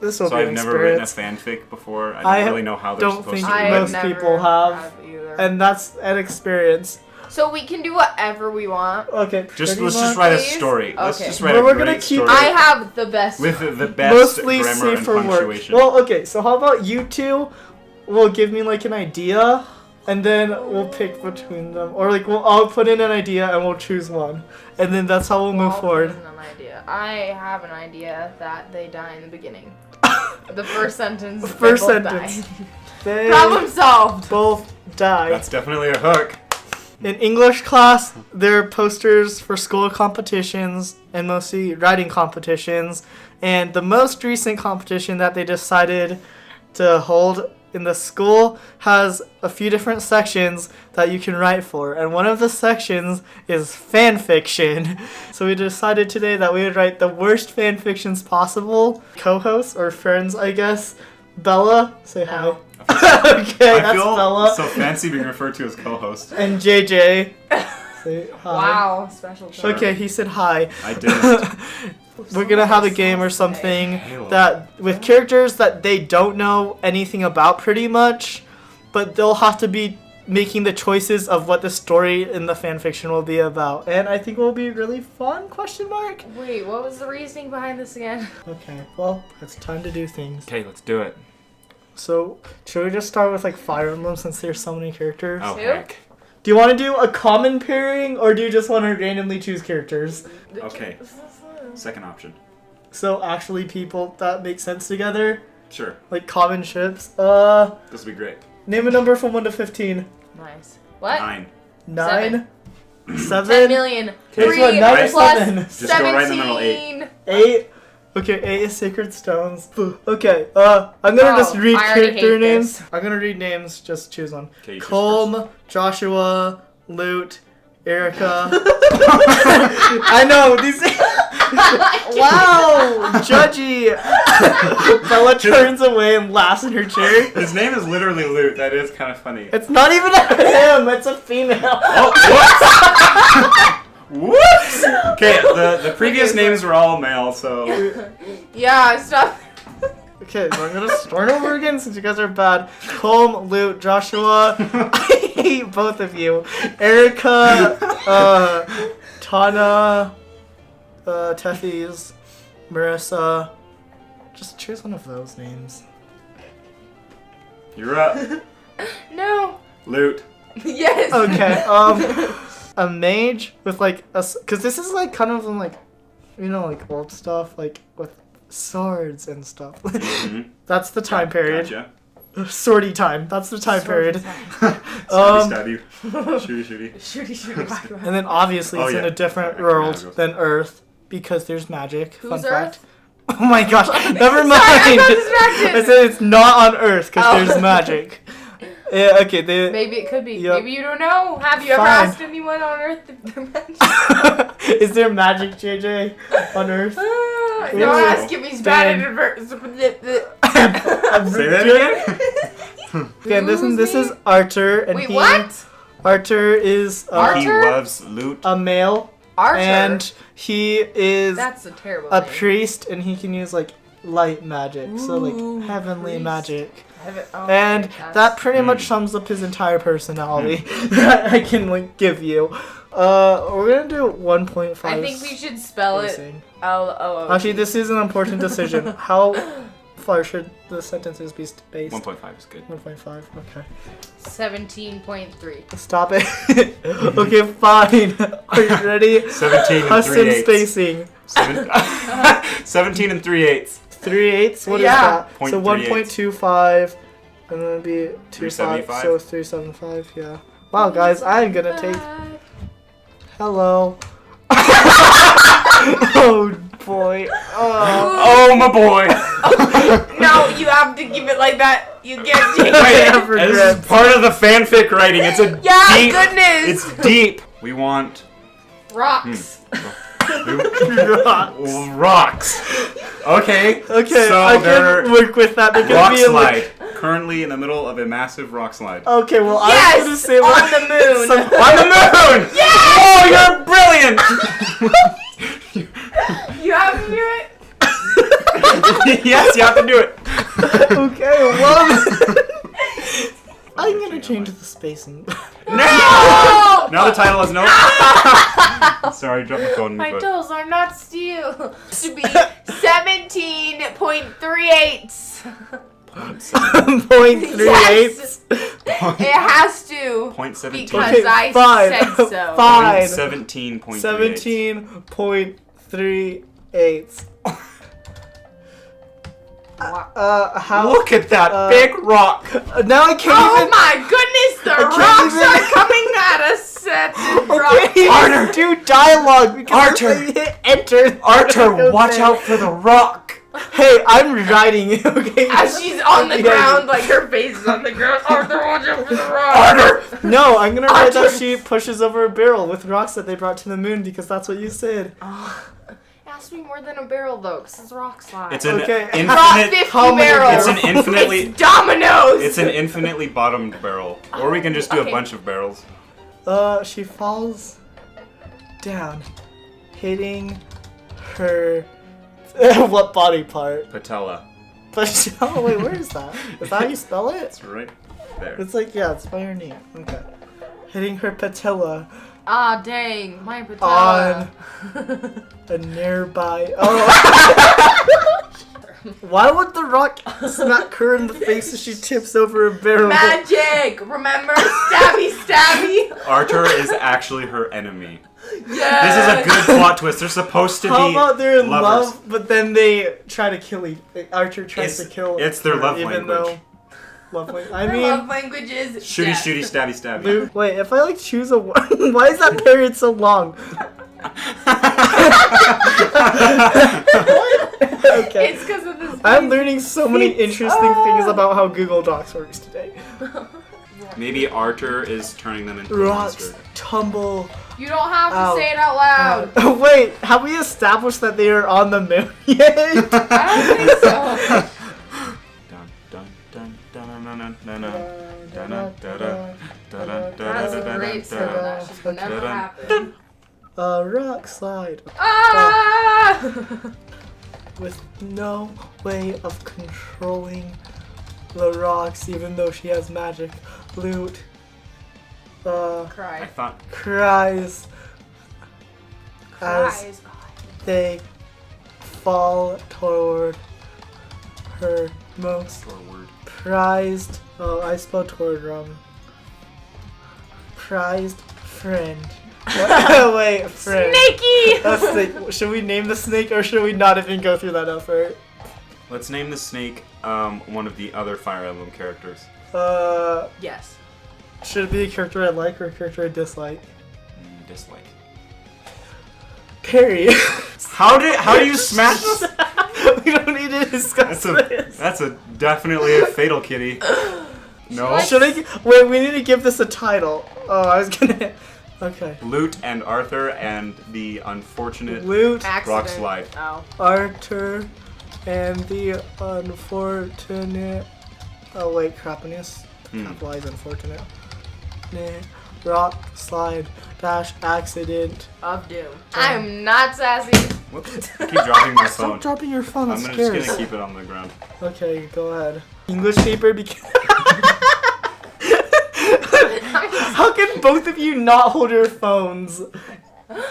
this will So be I've an never written a experience. fanfic before. I don't really know how they're supposed to think be I most written. never people have, either. and that's an experience. So we can do whatever we want. Okay, Let's pretty just much. write a Please? story. Let's Okay. just write Well, a we're great gonna keep story. I have the best with one. the best Mostly grammar safe and for work. punctuation. Well, okay, so how about you two will give me like an idea, and then we'll pick between them, or like I'll put in an idea and we'll choose one, and then that's how we'll move Well, forward. here's an idea. I have an idea that they die in the beginning. The first sentence. The first they both sentence. Die. They Problem solved. both die. That's definitely a hook. In English class, there are posters for school competitions and mostly writing competitions. And the most recent competition that they decided to hold in the school has a few different sections that you can write for. And one of the sections is fan fiction. So we decided today that we would write the worst fan fictions possible. Co-hosts or friends, I guess. Bella, say No. hi. Okay, I that's feel Bella. so fancy being referred to as co-host. And JJ. Say hi. Wow, special term. Okay, he said hi. I didn't. We're gonna have a game or something Halo. that with characters that they don't know anything about pretty much, but they'll have to be making the choices of what the story in the fanfiction will be about. And I think it will be really fun, question mark? Wait, what was the reasoning behind this again? Okay, well, it's time to do things. Okay, let's do it. So, should we just start with like Fire Emblem since there's so many characters? Oh, Two? heck. Do you want to do a common pairing or do you just want to randomly choose characters? Okay. Second option. So actually people that make sense together? Sure. Like common ships? This will be great. Name a number from 1 to 15. Nice. What? 9. 9? 7? 10 million. Which 3 one? 9 or plus 7? Just go right in the middle, 17. 8? Okay, 8 is Sacred Stones. Okay, I'm gonna just read I already character hate names. this. I'm gonna read names, just choose one. Okay, you choose Colm, Joshua, Lute, Erica. I know, these... Wow, judgy. Bella turns away and laughs in her chair. His name is literally Lute. That is kind of funny. It's not even him, it's a female. Oh, whoops! Okay, the previous names were all male, so... Yeah, stop. Okay, so I'm gonna start over again since you guys are bad. Colm, Lute, Joshua. I hate both of you. Erica, Tana, Tethys, Marissa. Just choose one of those names. You're up. No. Lute. Yes. Okay, a mage with like cause this is like kind of like, you know, like old stuff, like with swords and stuff. Mhm. That's the time period. Gotcha. Swordy time. That's the time period. Stabby, shooty. Shooty. And then obviously it's Oh, in yeah. a different Yeah, world yeah, than Earth because there's magic. Who's Fun fact. Earth? Oh my gosh, never mind. I got distracted. I said it's not on Earth because Oh. there's magic. Yeah, okay, Maybe it could be. Yep. Maybe you don't know. Have you ever Fine. asked anyone on Earth if they're magic? Is there magic, JJ, on Earth? Don't Ew. ask if he's bad at adverts. Say that again? Okay, this is Arthur, and Wait, what? Arthur is He Arthur? loves Lute. a male, Archer. and he is That's a terrible a name. priest, and he can use like light magic, so Ooh, like heavenly priest. magic. Oh, And okay, that's- that pretty much Hmm. sums up his entire personality that I can like give you. We're gonna do 1.5. I think we should spell it spacing. L-O-O. Actually, this is an important decision. How far should the sentences be spaced? 1.5 is good. 1.5. Okay. 17.3. Stop it. Okay, fine. Are you ready? 17 and Custom 3/8. spacing. 17 and 3/8. 3/8. What is Yeah. that? Point So 1.25, and then it'd be 2.5. 375? So 375. Yeah. Wow, guys, I'm gonna take. Hello. Oh boy. Oh, my boy! No, you have to keep it like that. You can't change Wait, it. this is part of the fanfic writing. It's a Yeah, deep. goodness. It's deep. We want Rocks. rocks. Okay. Okay, So I they're can work with that because rock me and like. slide. Currently in the middle of a massive rock slide. Okay, well I Yes, was gonna say on like, the moon. On the moon! Yes! Oh, you're brilliant! You have to do it? Yes, you have to do it. Okay, well. I'm gonna change the spacing. No! Now the title is no. Sorry, dropped my phone. My toes are not steel. To be 17.38. 0.38. Yes. It has to. 0.17. Because Okay, I fine. said so. Fine. 17.38. 17.38. How? Look at that big rock. Now I can't Oh even. my goodness, the can't rocks even- are coming at us. Okay, Arthur. do dialogue because Arthur. if I hit enter. Arthur, watch out for the rock. Hey, I'm riding you. Okay. As she's on the Yeah. ground, like her face is on the ground. Arthur, watch out for the rock. Arthur. No, I'm gonna write that Arthur. she pushes over a barrel with rocks that they brought to the moon because that's what you said. It has to be more than a barrel though, because it's rock slide. It's an Okay. Rock infinite. 50 How many barrels. It's an infinitely. It's dominoes. It's an infinitely bottomed barrel, or we can just do Okay. a bunch of barrels. She falls down, hitting her. What body part? Patella. But oh wait, where is that? Is that how you spell it? It's right there. It's like yeah, it's by your knee. Okay. Hitting her patella Ah, dang, my patella. on a nearby. Oh. Why would the rock smack her in the face as she tips over a barrel? Magic! Remember? Stabby, stabby! Arthur is actually her enemy. Yeah! This is a good plot twist. They're supposed to How be about they're in lovers. love, but then they try to kill each. Archer tries to kill. It's their her, love even language. Though love language. I Her mean, love language is Shooty, death. shooty, stabby, stabby. Luke, wait. If I like choose a word, why is that period so long? Okay. It's because of this. I'm learning so many interesting things about how Google Docs works today. Maybe Arthur is turning them into a Rocks monster. tumble. You don't have to Ow. say it out loud. Wait, have we established that they are on the moon yet? I don't think so. Dun, dun, dun, dun, dun, dun, dun, dun, dun, dun, dun, dun, dun, That's a dun, great dun, song. dun. That should never Dun. happen. A rock slide Ah! with no way of controlling the rocks, even though she has magic. Loot. I Cry. thought Cries as Cries. they fall toward her most forward. prized. Oh, I spelled toward wrong. Prized friend. What? Wait, friend. Snakey! That's the, should we name the snake or should we not even go through that effort? Let's name the snake one of the other Fire Emblem characters. Yes. Should it be a character I like or a character I dislike? Dislike. Perry. How do you smash this? We don't need to discuss this. That's a definitely a fatal kitty. No. Should I? Wait, we need to give this a title. Oh, I was gonna. Okay. Lute and Arthur and the unfortunate Loot, Accident. rock slide. Oh. Arthur, and the unfortunate. Oh wait, crapiness. Capitalize unfortunate. Rock slide dash accident. Of doom. I'm not sassy. Whoops. I keep dropping my Stop phone. dropping your phone. I'm That just scares. gonna keep it on the ground. Okay, go ahead. English paper because. How can both of you not hold your phones?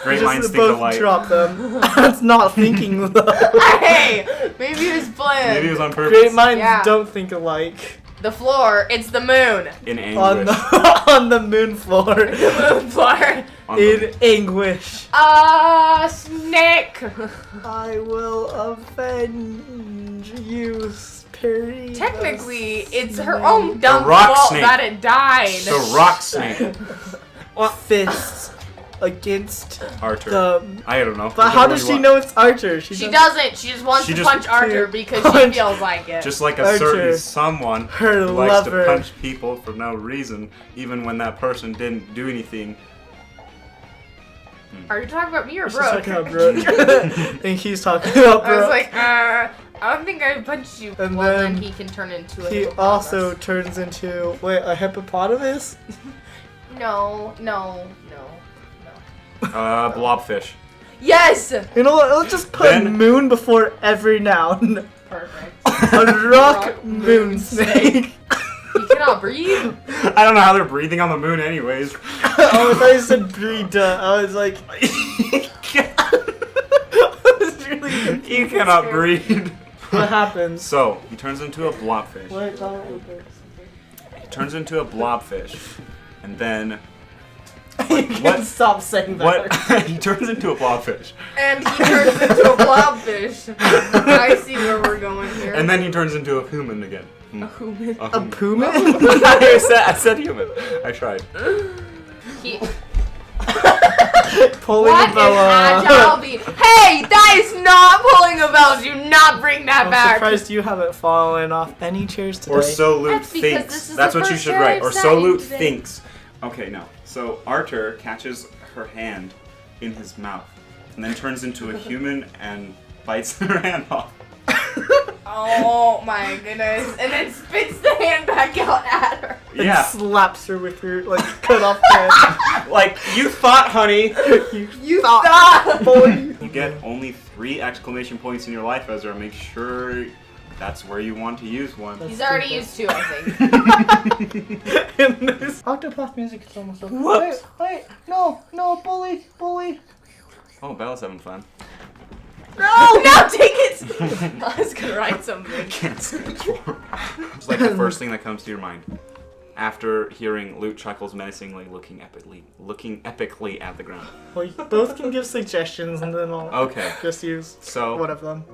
Great minds Just think both alike. drop them. That's not thinking though. Hey! Maybe it was planned. Maybe it was on purpose. Great minds Yeah. don't think alike. The floor, it's the moon. In On anguish. the on the moon floor. Moon floor. On the- In anguish. Snake. I will avenge you, Perry. the Technically, it's her snake. own dumb rock fault snake. that it died. The rock snake. Fists against Arthur. the. I don't know. But how does she know it's Archer? She doesn't. She just wants She to just- punch Arthur because she Punch. feels like it. Just like a Archer. certain someone Her who likes lover. to punch people for no reason, even when that person didn't do anything. Are you talking about me or She's Brooke? talking about Brooke. and he's talking about Brooke. I was like, I don't think I punched you. And well, then then he can turn into a he hippopotamus. also turns into a No. Blobfish. Yes! You know what? Let's just put Then- moon before every noun. Perfect. A rock moon snake. You cannot breathe. I don't know how they're breathing on the moon, anyways. Oh, I thought you said breed. I was like, I was really confused. You cannot breathe. What happens? So he turns into a blobfish. What? He turns into a blobfish, and then You can't stop saying that. what? He turns into a blobfish, And he turns into a blobfish. I see where we're going here. and then he turns into a human again. A human. A puma? I said human. I tried. He- Pulling What a is boa. agile be? Hey, that is not pulling a bell. Do not bring that I'm back. surprised you haven't fallen off any chairs today. Or so Luke That's because thinks. this is That's the what you first should chair write. I've Or sat so in Luke today. thinks. Okay, no. So Arthur catches her hand in his mouth, and then turns into a human and bites her hand off. Oh my goodness. And then spits the hand back out at her. And Yeah. slaps her with her like cut off hand. Like you thought, honey. You thought. Boy. You get only 3 exclamation points in your life, Ezra. Make sure that's where you want to use one. He's already used 2, I think. In this Octopath music is almost over. Whoops. Wait, no, bully. Oh, Bella's having fun. No, now take it. I was gonna write something. Can't speak for. It's like the first thing that comes to your mind after hearing Luke chuckles menacingly, looking epically at the ground. Well, you both can give suggestions and then I'll Okay. just use So one of them.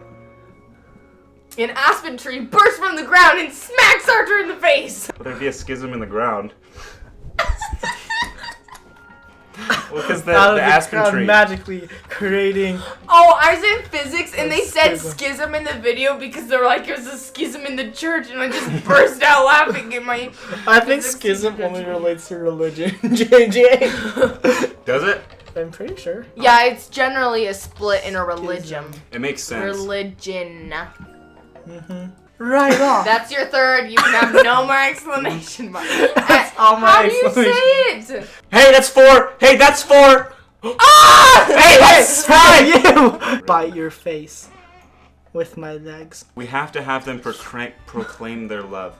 An aspen tree bursts from the ground and smacks Arthur in the face. But there'd be a schism in the ground. Well, because the Out of aspen crowd tree. magically creating. Oh, I was in physics and A they said schism. schism in the video because they were like, it was a schism in the church, and I just burst out laughing at my. I think Physics schism teacher. only relates to religion. JJ. Does it? I'm pretty sure. Yeah, it's generally a split in a religion. It makes sense. Religion. Right off. That's your third. You can have no more explanation mark. That's all my How do you say explanation. it? Hey, that's 4! Hey, that's 4! Ah! Hey, that's 5! you bite your face with my legs. We have to have them proclaim their love.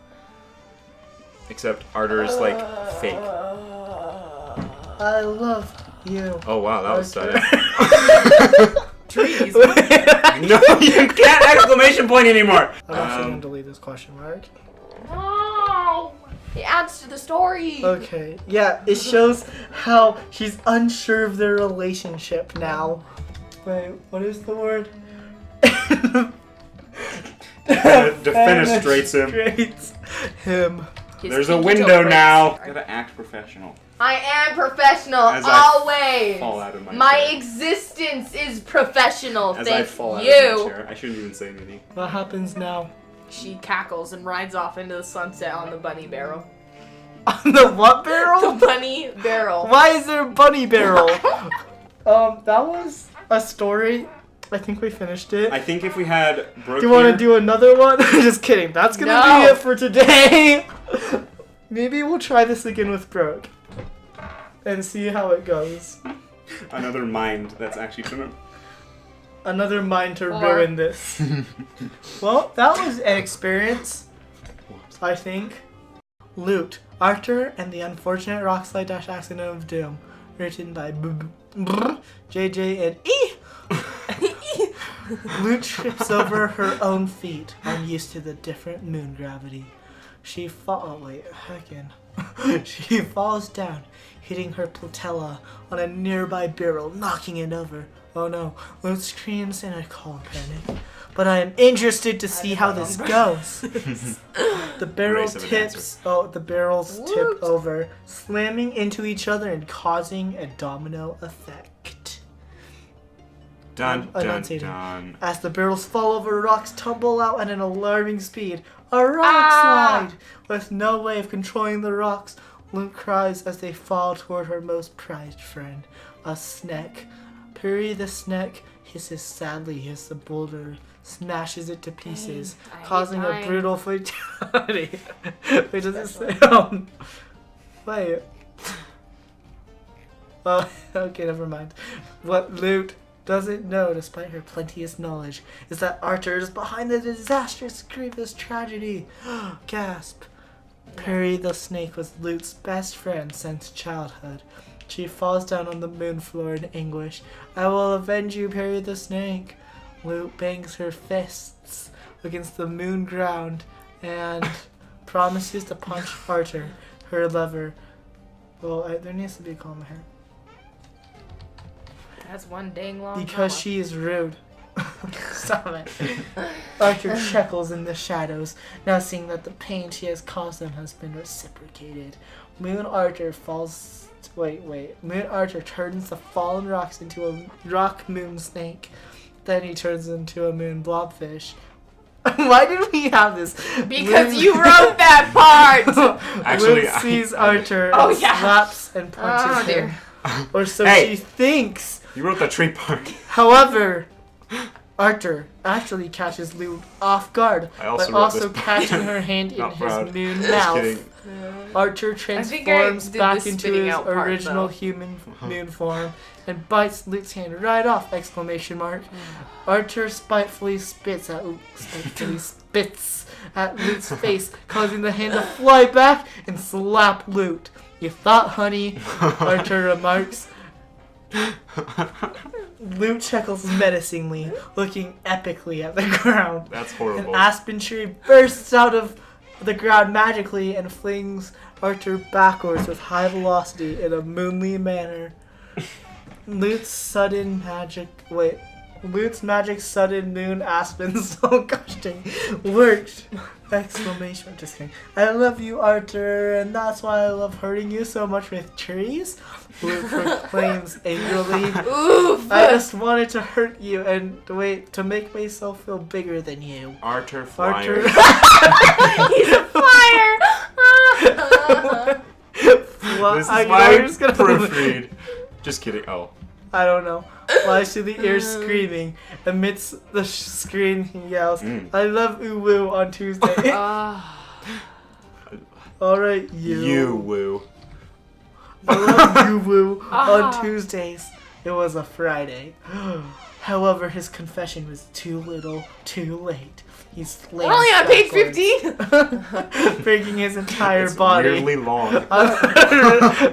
Except Arthur is like fake. I love you. Oh wow, that was Okay. sudden. Trees. No, you can't exclamation point anymore. I'm actually gonna delete this question mark. No. It adds to the story. Okay, yeah, it shows how she's unsure of their relationship now. Wait, what is the word? Defenestrates him. Defenestrates him. His There's a pinky window toe breaks. now. Gotta act professional. I am professional As I always. fall out of my my chair. existence is professional. As I Thank fall out of you. my chair. I shouldn't even say anything. What happens now? She cackles and rides off into the sunset on the bunny barrel. On the what The barrel? bunny barrel. Why is there a bunny barrel? That was a story. I think we finished it. I think if we had Brooke Do you want here- to do another one? Just kidding. That's gonna No. be it for today. Maybe we'll try this again with Brooke and see how it goes. another mind that's actually gonna. Another mind to Or- ruin this. Well, that was an experience, I think. Loot, Arthur, and the Unfortunate Rockslide Accident of Doom. Written by JJ and E. Loot trips over her own feet, unused to the different moon gravity. She She falls down, hitting her patella on a nearby barrel, knocking it over. Oh no, Loot screams in a cold panic. But I am interested to see how this goes. The barrel Grace of an tips. Oh, the barrels tip Woot. over, slamming into each other and causing a domino effect. Dun dun Enunciating. dun. As the barrels fall over, rocks tumble out at an alarming speed. A rock Ah! slide! With no way of controlling the rocks, Luke cries as they fall toward her most prized friend, a snake. Puri the snake hisses sadly as the boulder smashes it to pieces, I hate causing a dying. brutal fatality. Wait, does it say? Wait. Oh, okay, never mind. What Luke doesn't know, despite her plenteous knowledge, is that Arthur is behind the disastrous, grievous tragedy. Gasp. Perry the snake was Lute's best friend since childhood. She falls down on the moon floor in anguish. I will avenge you, Perry the snake. Lute bangs her fists against the moon ground and promises to punch Arthur, her lover. Well, there needs to be a comma here. That's one dang long Because comma. she is rude. Stop it. Arthur chuckles in the shadows, now seeing that the pain she has caused them has been reciprocated. Moon Arthur turns the fallen rocks into a rock moon snake. Then he turns into a moon blobfish. Why did we have this? Because you wrote that part! Actually, Luke sees Arthur Oh, and yeah. slaps and punches Oh, dear. him. Or so Hey. she thinks. You wrote the tree part. However, Arthur actually catches Luke off guard, I also but wrote also this part. catching her hand in Not his proud. moon Just mouth. kidding. Arthur think I transforms did back the into spitting his out part, original though. human moon form and bites Luke's hand right off! Exclamation mark. Arthur spitefully spits at Luke's face, causing the hand to fly back and slap Luke. You thought, honey? Arthur remarks. Luke chuckles menacingly, looking epically at the ground. That's An horrible. aspen tree bursts out of the ground magically and flings Arthur backwards with high velocity in a moonly manner. Luke's magic sudden moon aspens. Oh gosh dang. Worked. Exclamation. Just kidding. I love you, Arthur, and that's why I love hurting you so much with trees. Luke proclaims angrily. Oof! I just wanted to hurt you and to make myself feel bigger than you. Arthur Flyer. Arthur. He's a flyer! This is my proofread. Just kidding. Oh. I don't know. Flies to the ears screaming. Amidst the screen, he yells, I love uhhh on Tuesday. Alright, You woo. I love uhhh Ah. on Tuesdays. It was a Friday. However, his confession was too little, too late. He slams We're only on page backwards, 15! breaking his entire It's body. weirdly long.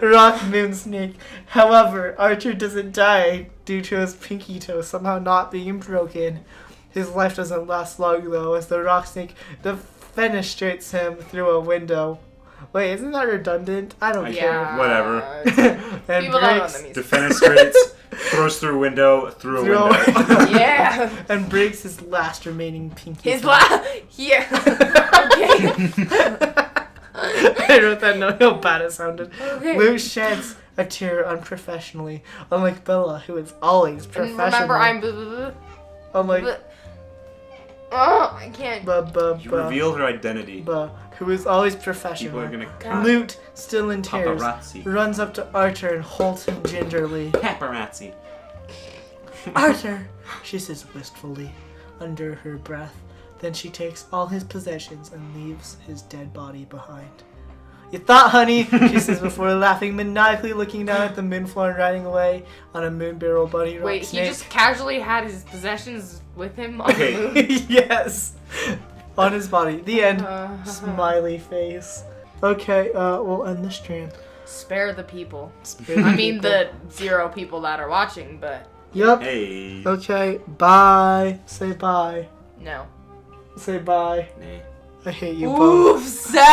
Rock Moon Snake. However, Archer doesn't die due to his pinky toe somehow not being broken. His life doesn't last long though, as the Rock Snake defenestrates him through a window. Wait, isn't that redundant? I don't Yeah. Whatever. care. And People don't know breaks, the music. Defenestrates, throws through window, through a Through a window. Yeah! and breaks his last remaining pinky His toe. Here! Okay. I wrote that note. How bad it sounded. Okay. Luke sheds a tear unprofessionally, unlike Bella, who is always And professional. remember, I'm. blah, blah, blah, Unlike blah. Oh, I can't. You revealed her identity. Who is always People professional. are gonna God. Lute, still in tears, paparazzi. runs up to Arthur and holds him gingerly. Paparazzi. Arthur, she says wistfully, under her breath. Then she takes all his possessions and leaves his dead body behind. You thought, honey, she says before laughing maniacally, looking down at the moon floor and riding away on a moon barrel bunny rock Wait, snake. he just casually had his possessions with him on Okay. the moon? Yes, on his body. The end. Uh, Smiley face. Okay, we'll end the stream. Spare the people. Spare I mean, people. the 0 people that are watching, but Yep. Hey. Okay, bye. Say bye. no. Say bye. Nay. I hate you both. Oof, sad!